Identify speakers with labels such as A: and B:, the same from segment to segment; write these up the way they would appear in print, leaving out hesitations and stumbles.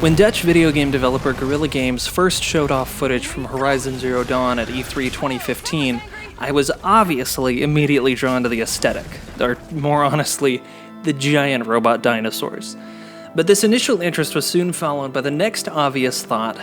A: When Dutch video game developer Guerilla Games first showed off footage from Horizon Zero Dawn at E3 2015, I was obviously immediately drawn to the aesthetic, or more honestly, the giant robot dinosaurs. But this initial interest was soon followed by the next obvious thought: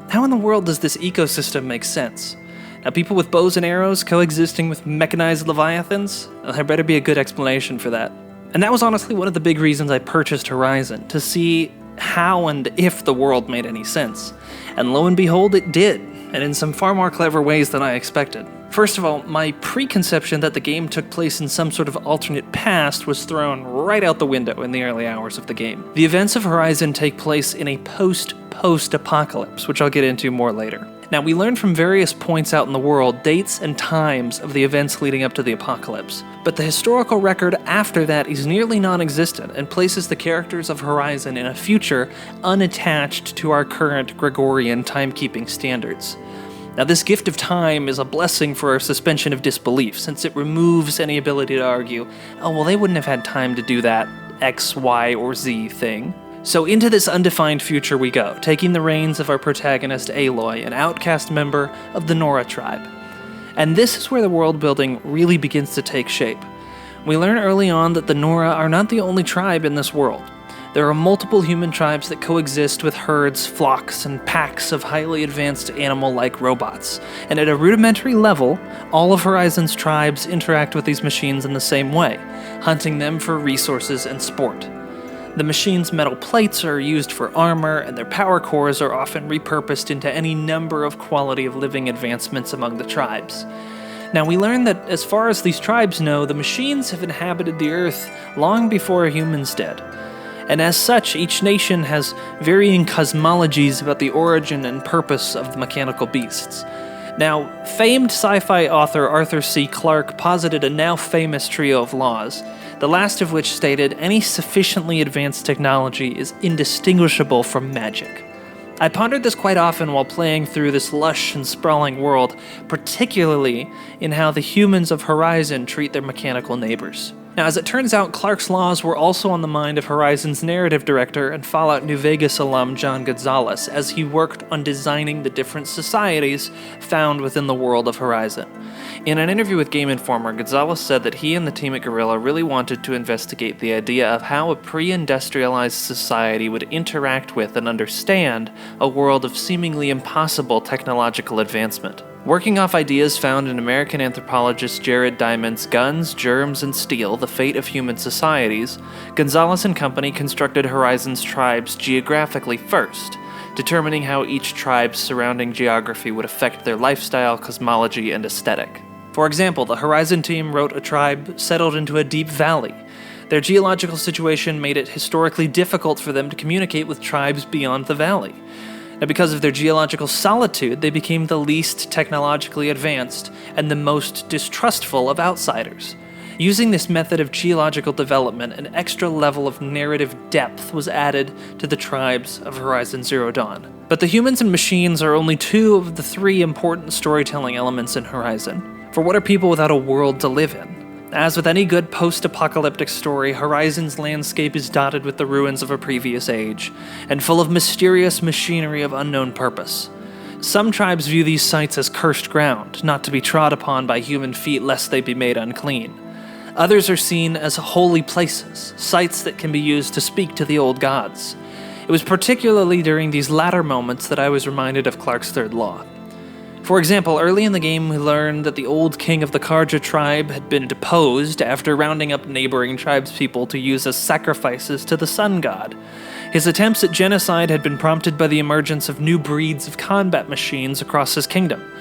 A: how in the world does this ecosystem make sense? Now, people with bows and arrows coexisting with mechanized leviathans? There better be a good explanation for that. And that was honestly one of the big reasons I purchased Horizon, to see how and if the world made any sense. And lo and behold, it did, and in some far more clever ways than I expected. First of all, my preconception that the game took place in some sort of alternate past was thrown right out the window in the early hours of the game. The events of Horizon take place in a post-apocalypse, which I'll get into more later. Now, we learn from various points out in the world dates and times of the events leading up to the apocalypse, but the historical record after that is nearly non-existent and places the characters of Horizon in a future unattached to our current Gregorian timekeeping standards. Now, this gift of time is a blessing for our suspension of disbelief, since it removes any ability to argue, oh, well, they wouldn't have had time to do that X, Y, or Z thing. So into this undefined future we go, taking the reins of our protagonist Aloy, an outcast member of the Nora tribe. And this is where the world building really begins to take shape. We learn early on that the Nora are not the only tribe in this world. There are multiple human tribes that coexist with herds, flocks, and packs of highly advanced animal-like robots. And at a rudimentary level, all of Horizon's tribes interact with these machines in the same way, hunting them for resources and sport. The machine's metal plates are used for armor, and their power cores are often repurposed into any number of quality of living advancements among the tribes. Now, we learn that as far as these tribes know, the machines have inhabited the Earth long before humans did. And as such, each nation has varying cosmologies about the origin and purpose of the mechanical beasts. Now, famed sci-fi author Arthur C. Clarke posited a now famous trio of laws, the last of which stated any sufficiently advanced technology is indistinguishable from magic. I pondered this quite often while playing through this lush and sprawling world, particularly in how the humans of Horizon treat their mechanical neighbors. Now, as it turns out, Clarke's laws were also on the mind of Horizon's narrative director and Fallout New Vegas alum John Gonzalez as he worked on designing the different societies found within the world of Horizon. In an interview with Game Informer, Gonzalez said that he and the team at Guerrilla really wanted to investigate the idea of how a pre-industrialized society would interact with and understand a world of seemingly impossible technological advancement. Working off ideas found in American anthropologist Jared Diamond's Guns, Germs, and Steel, The Fate of Human Societies, Gonzalez and company constructed Horizon's tribes geographically first, determining how each tribe's surrounding geography would affect their lifestyle, cosmology, and aesthetic. For example, the Horizon team wrote a tribe settled into a deep valley. Their geological situation made it historically difficult for them to communicate with tribes beyond the valley. Now, because of their geological solitude, they became the least technologically advanced and the most distrustful of outsiders. Using this method of geological development, an extra level of narrative depth was added to the tribes of Horizon Zero Dawn. But the humans and machines are only two of the three important storytelling elements in Horizon. For what are people without a world to live in? As with any good post-apocalyptic story, Horizon's landscape is dotted with the ruins of a previous age, and full of mysterious machinery of unknown purpose. Some tribes view these sites as cursed ground, not to be trod upon by human feet lest they be made unclean. Others are seen as holy places, sites that can be used to speak to the old gods. It was particularly during these latter moments that I was reminded of Clarke's third law. For example, early in the game we learned that the old king of the Karja tribe had been deposed after rounding up neighboring tribespeople to use as sacrifices to the sun god. His attempts at genocide had been prompted by the emergence of new breeds of combat machines across his kingdom.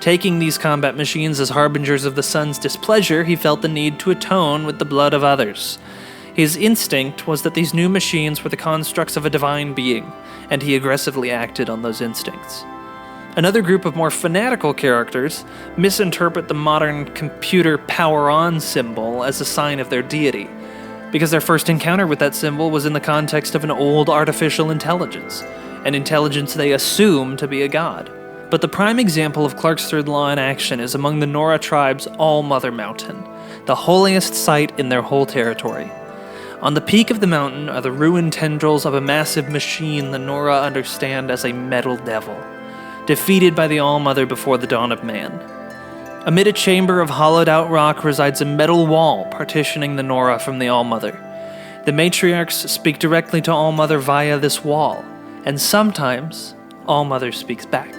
A: Taking these combat machines as harbingers of the sun's displeasure, he felt the need to atone with the blood of others. His instinct was that these new machines were the constructs of a divine being, and he aggressively acted on those instincts. Another group of more fanatical characters misinterpret the modern computer power-on symbol as a sign of their deity, because their first encounter with that symbol was in the context of an old artificial intelligence, an intelligence they assume to be a god. But the prime example of Clarke's third law in action is among the Nora tribe's All-Mother Mountain, the holiest site in their whole territory. On the peak of the mountain are the ruined tendrils of a massive machine the Nora understand as a metal devil, defeated by the All-Mother before the dawn of man. Amid a chamber of hollowed-out rock resides a metal wall partitioning the Nora from the All-Mother. The matriarchs speak directly to All-Mother via this wall, and sometimes All-Mother speaks back.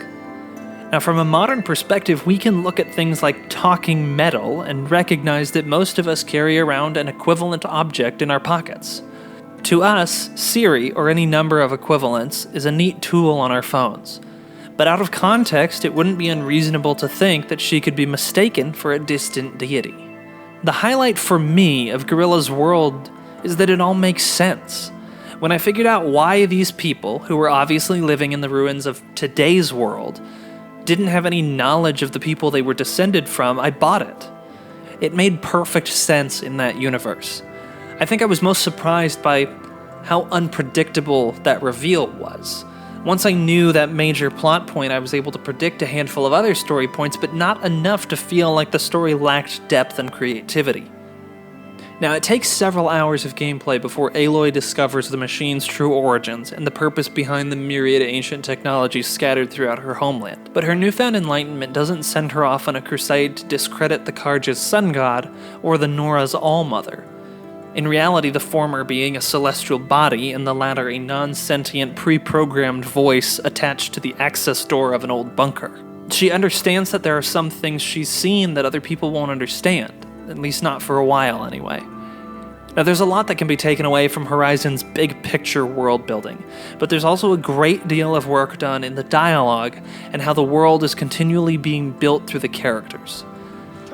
A: Now, from a modern perspective, we can look at things like talking metal and recognize that most of us carry around an equivalent object in our pockets. To us, Siri, or any number of equivalents, is a neat tool on our phones. But out of context, it wouldn't be unreasonable to think that she could be mistaken for a distant deity. The highlight for me of Guerilla's world is that it all makes sense. When I figured out why these people, who were obviously living in the ruins of today's world, didn't have any knowledge of the people they were descended from, I bought it. It made perfect sense in that universe. I think I was most surprised by how unpredictable that reveal was. Once I knew that major plot point, I was able to predict a handful of other story points, but not enough to feel like the story lacked depth and creativity. Now, it takes several hours of gameplay before Aloy discovers the machine's true origins and the purpose behind the myriad ancient technologies scattered throughout her homeland. But her newfound enlightenment doesn't send her off on a crusade to discredit the Carja's sun god or the Nora's All-Mother. In reality, the former being a celestial body and the latter a non-sentient, pre-programmed voice attached to the access door of an old bunker. She understands that there are some things she's seen that other people won't understand. At least not for a while, anyway. Now, there's a lot that can be taken away from Horizon's big-picture world building, but there's also a great deal of work done in the dialogue and how the world is continually being built through the characters.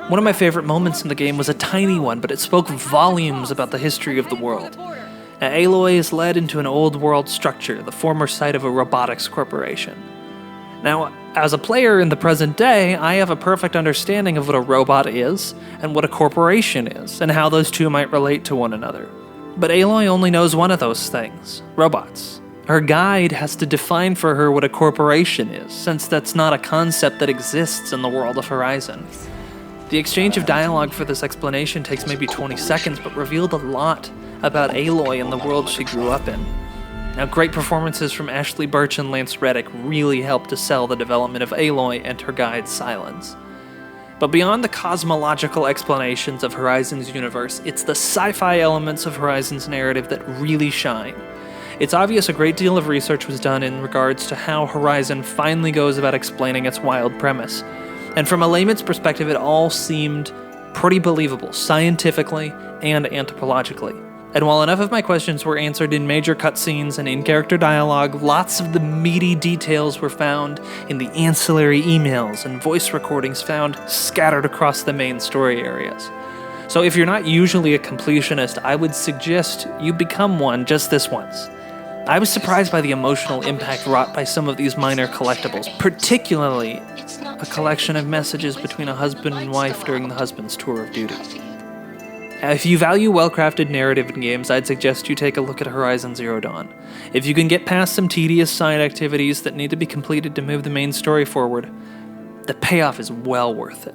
A: One of my favorite moments in the game was a tiny one, but it spoke volumes about the history of the world. Now, Aloy is led into an old world structure, the former site of a robotics corporation. Now, as a player in the present day, I have a perfect understanding of what a robot is, and what a corporation is, and how those two might relate to one another. But Aloy only knows one of those things: robots. Her guide has to define for her what a corporation is, since that's not a concept that exists in the world of Horizon. The exchange of dialogue for this explanation takes maybe 20 seconds, but revealed a lot about Aloy and the world she grew up in. Now, great performances from Ashley Birch and Lance Reddick really helped to sell the development of Aloy and her guide Silence. But beyond the cosmological explanations of Horizon's universe, it's the sci-fi elements of Horizon's narrative that really shine. It's obvious a great deal of research was done in regards to how Horizon finally goes about explaining its wild premise. And from a layman's perspective, it all seemed pretty believable, scientifically and anthropologically. And while enough of my questions were answered in major cutscenes and in-character dialogue, lots of the meaty details were found in the ancillary emails and voice recordings found scattered across the main story areas. So if you're not usually a completionist, I would suggest you become one just this once. I was surprised by the emotional impact wrought by some of these minor collectibles, particularly a collection of messages between a husband and wife during the husband's tour of duty. If you value well-crafted narrative in games, I'd suggest you take a look at Horizon Zero Dawn. If you can get past some tedious side activities that need to be completed to move the main story forward, the payoff is well worth it.